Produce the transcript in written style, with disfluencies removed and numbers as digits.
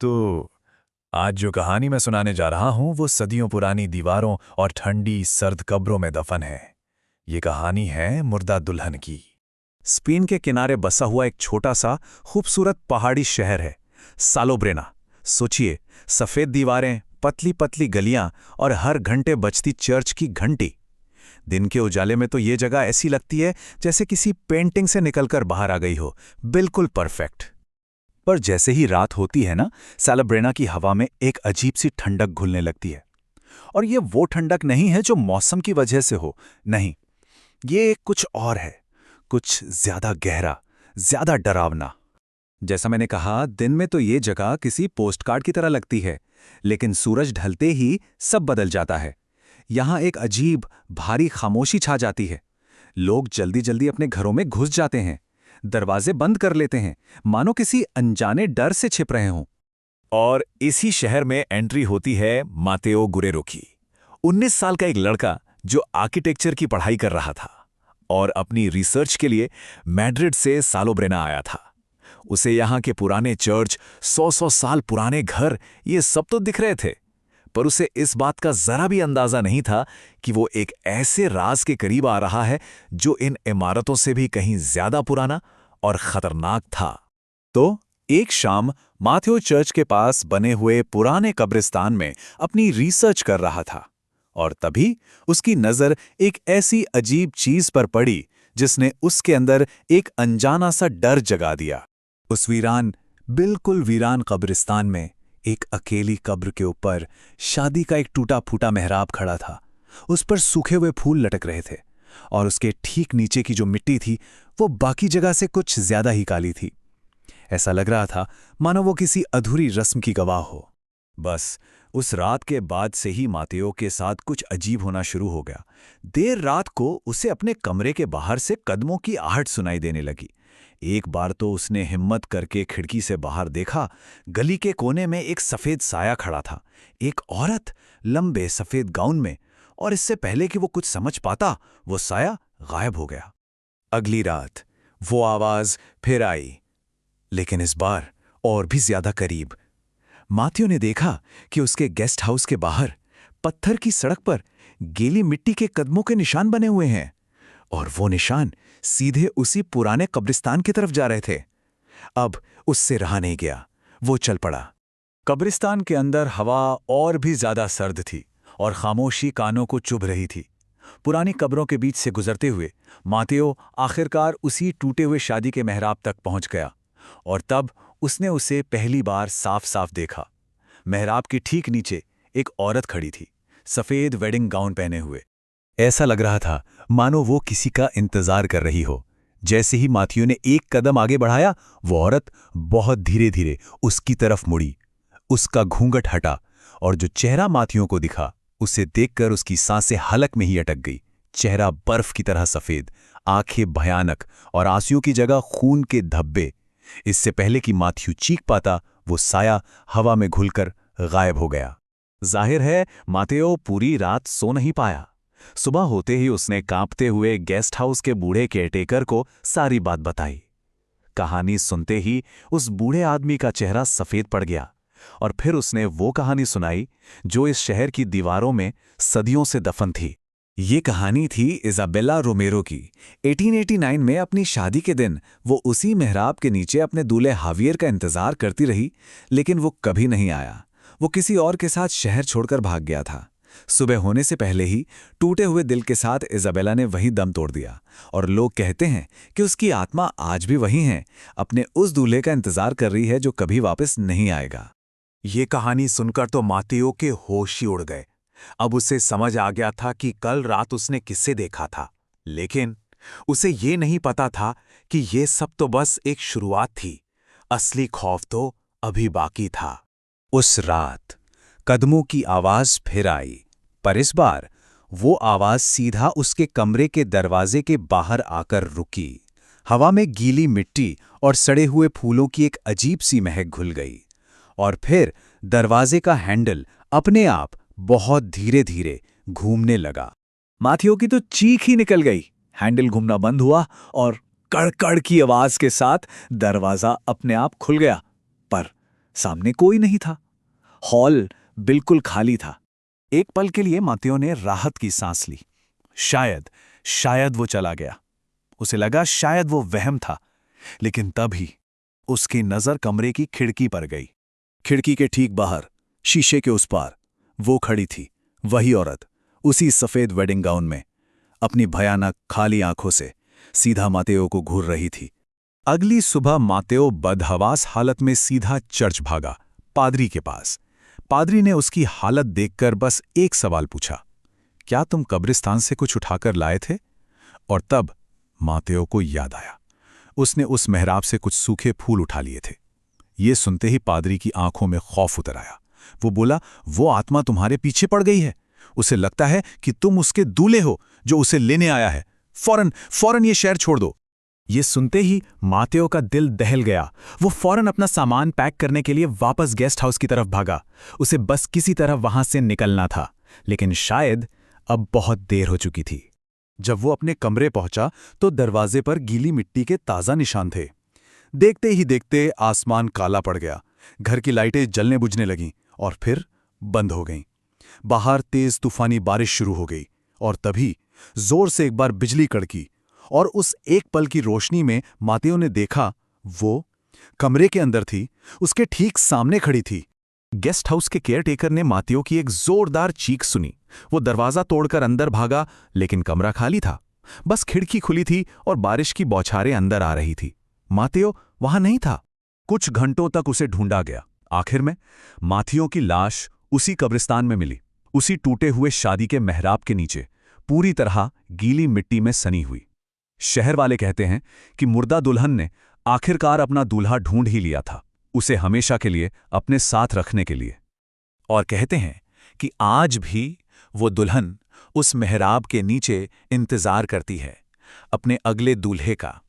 दोस्तों, आज जो कहानी मैं सुनाने जा रहा हूं वो सदियों पुरानी दीवारों और ठंडी सर्द कब्रों में दफन है। ये कहानी है मुर्दा दुल्हन की। स्पेन के किनारे बसा हुआ एक छोटा सा खूबसूरत पहाड़ी शहर है सालोब्रेना। सोचिए, सफेद दीवारें, पतली पतली गलियां और हर घंटे बजती चर्च की घंटी। दिन के उजाले में तो ये जगह ऐसी लगती है जैसे किसी पेंटिंग से निकलकर बाहर आ गई हो, बिल्कुल परफेक्ट। पर जैसे ही रात होती है ना, सालोब्रेना की हवा में एक अजीब सी ठंडक घुलने लगती है। और ये वो ठंडक नहीं है जो मौसम की वजह से हो, नहीं, ये कुछ और है, कुछ ज्यादा गहरा, ज्यादा डरावना। जैसा मैंने कहा, दिन में तो ये जगह किसी पोस्टकार्ड की तरह लगती है, लेकिन सूरज ढलते ही सब बदल जाता है। यहां एक अजीब भारी खामोशी छा जाती है। लोग जल्दी जल्दी अपने घरों में घुस जाते हैं, दरवाजे बंद कर लेते हैं, मानो किसी अनजाने डर से छिप रहे हों। और इसी शहर में एंट्री होती है मातेओ गुरेरो की। 19 साल का एक लड़का जो आर्किटेक्चर की पढ़ाई कर रहा था और अपनी रिसर्च के लिए मैड्रिड से सालोब्रेना आया था। उसे यहाँ के पुराने चर्च, 100 साल पुराने घर, ये सब तो दिख रहे थे, पर उसे इस बात का जरा भी अंदाजा नहीं था कि वो एक ऐसे राज के करीब आ रहा है जो इन इमारतों से भी कहीं ज्यादा पुराना और खतरनाक था। तो एक शाम माथेओ चर्च के पास बने हुए पुराने कब्रिस्तान में अपनी रिसर्च कर रहा था, और तभी उसकी नजर एक ऐसी अजीब चीज पर पड़ी जिसने उसके अंदर एक अनजाना सा डर जगा दिया। उस बिल्कुल वीरान कब्रिस्तान में एक अकेली कब्र के ऊपर शादी का एक टूटा फूटा मेहराब खड़ा था। उस पर सूखे हुए फूल लटक रहे थे, और उसके ठीक नीचे की जो मिट्टी थी वो बाकी जगह से कुछ ज्यादा ही काली थी। ऐसा लग रहा था मानो वो किसी अधूरी रस्म की गवाह हो। बस उस रात के बाद से ही मातेओ के साथ कुछ अजीब होना शुरू हो गया। देर रात को उसे अपने कमरे के बाहर से कदमों की आहट सुनाई देने लगी। एक बार तो उसने हिम्मत करके खिड़की से बाहर देखा। गली के कोने में एक सफेद साया खड़ा था, एक औरत लंबे सफेद गाउन में, और इससे पहले कि वो कुछ समझ पाता, वो साया गायब हो गया। अगली रात वो आवाज फिर आई, लेकिन इस बार और भी ज्यादा करीब। माथेओ ने देखा कि उसके गेस्ट हाउस के बाहर पत्थर की सड़क पर गीली मिट्टी के कदमों के निशान बने हुए हैं, और वो निशान सीधे उसी पुराने कब्रिस्तान की तरफ जा रहे थे। अब उससे रहा नहीं गया, वो चल पड़ा। कब्रिस्तान के अंदर हवा और भी ज्यादा सर्द थी और खामोशी कानों को चुभ रही थी। पुरानी कब्रों के बीच से गुजरते हुए मातेओ आखिरकार उसी टूटे हुए शादी के मेहराब तक पहुंच गया, और तब उसने उसे पहली बार साफ साफ देखा। मेहराब के ठीक नीचे एक औरत खड़ी थी, सफेद वेडिंग गाउन पहने हुए। ऐसा लग रहा था मानो वो किसी का इंतजार कर रही हो। जैसे ही माथेओ ने एक कदम आगे बढ़ाया, वो औरत बहुत धीरे धीरे उसकी तरफ मुड़ी। उसका घूंघट हटा, और जो चेहरा माथेओ को दिखा, उसे देखकर उसकी सांसें हलक में ही अटक गई। चेहरा बर्फ की तरह सफेद, आंखें भयानक, और आंसुओं की जगह खून के धब्बे। इससे पहले कि माथेओ चीख पाता, वो साया हवा में घुलकर गायब हो गया। जाहिर है मातेओ पूरी रात सो नहीं पाया। सुबह होते ही उसने कांपते हुए गेस्ट हाउस के बूढ़े केयरटेकर को सारी बात बताई। कहानी सुनते ही उस बूढ़े आदमी का चेहरा सफेद पड़ गया, और फिर उसने वो कहानी सुनाई जो इस शहर की दीवारों में सदियों से दफन थी। ये कहानी थी इजाबेला रोमेरो की। 1889 में अपनी शादी के दिन वो उसी मेहराब के नीचे अपने दूल्हे हावियर का इंतजार करती रही, लेकिन वो कभी नहीं आया। वो किसी और के साथ शहर छोड़कर भाग गया था। सुबह होने से पहले ही टूटे हुए दिल के साथ इजाबेला ने वहीं दम तोड़ दिया, और लोग कहते हैं कि उसकी आत्मा आज भी वहीं है, अपने उस दूल्हे का इंतजार कर रही है जो कभी वापस नहीं आएगा। ये कहानी सुनकर तो मातेओ के होश ही उड़ गए। अब उसे समझ आ गया था कि कल रात उसने किससे देखा था, लेकिन उसे ये नहीं पता था कि ये सब तो बस एक शुरुआत थी। असली खौफ तो अभी बाकी था। उस रात कदमों की आवाज फिर आई, पर इस बार वो आवाज सीधा उसके कमरे के दरवाजे के बाहर आकर रुकी। हवा में गीली मिट्टी और सड़े हुए फूलों की एक अजीब सी महक घुल गई, और फिर दरवाजे का हैंडल अपने आप बहुत धीरे धीरे घूमने लगा। माथेओ की तो चीख ही निकल गई। हैंडल घूमना बंद हुआ और कड़कड़ की आवाज के साथ दरवाजा अपने आप खुल गया। पर सामने कोई नहीं था। हॉल बिल्कुल खाली था। एक पल के लिए मातेओ ने राहत की सांस ली। शायद वो चला गया। उसे लगा शायद वो वहम था। लेकिन तभी उसकी नजर कमरे की खिड़की पर गई। खिड़की के ठीक बाहर, शीशे के उस पार, वो खड़ी थी, वही औरत, उसी सफेद वेडिंग गाउन में, अपनी भयानक खाली आंखों से सीधा मातेओ को घूर रही थी। अगली सुबह मातेओ बदहवास हालत में सीधा चर्च भागा, पादरी के पास। पादरी ने उसकी हालत देखकर बस एक सवाल पूछा, क्या तुम कब्रिस्तान से कुछ उठाकर लाए थे? और तब मातेओ को याद आया, उसने उस मेहराब से कुछ सूखे फूल उठा लिए थे। ये सुनते ही पादरी की आंखों में खौफ उतर आया। वो बोला, वो आत्मा तुम्हारे पीछे पड़ गई है। उसे लगता है कि तुम उसके दूल्हे हो जो उसे लेने आया है। फौरन ये शहर छोड़ दो। ये सुनते ही मातेओ का दिल दहल गया। वो फौरन अपना सामान पैक करने के लिए वापस गेस्ट हाउस की तरफ भागा। उसे बस किसी तरह वहां से निकलना था, लेकिन शायद अब बहुत देर हो चुकी थी। जब वो अपने कमरे पहुंचा तो दरवाजे पर गीली मिट्टी के ताज़ा निशान थे। देखते ही देखते आसमान काला पड़ गया। घर की लाइटें जलने बुझने लगीं और फिर बंद हो गईं। बाहर तेज तूफानी बारिश शुरू हो गई और तभी जोर से एक बार बिजली कड़की और उस एक पल की रोशनी में मातेओ ने देखा, वो कमरे के अंदर थी, उसके ठीक सामने खड़ी थी। गेस्ट हाउस के केयरटेकर ने मातेओ की एक जोरदार चीख सुनी। वो दरवाजा तोड़कर अंदर भागा, लेकिन कमरा खाली था। बस खिड़की खुली थी और बारिश की बौछारें अंदर आ रही थी। मातेओ वहां नहीं था। कुछ घंटों तक उसे ढूंढा गया। आखिर में माथियो की लाश उसी कब्रिस्तान में मिली, उसी टूटे हुए शादी के मेहराब के नीचे, पूरी तरह गीली मिट्टी में सनी हुई। शहर वाले कहते हैं कि मुर्दा दुल्हन ने आखिरकार अपना दूल्हा ढूंढ ही लिया था, उसे हमेशा के लिए अपने साथ रखने के लिए। और कहते हैं कि आज भी वो दुल्हन उस मेहराब के नीचे इंतजार करती है, अपने अगले दूल्हे का।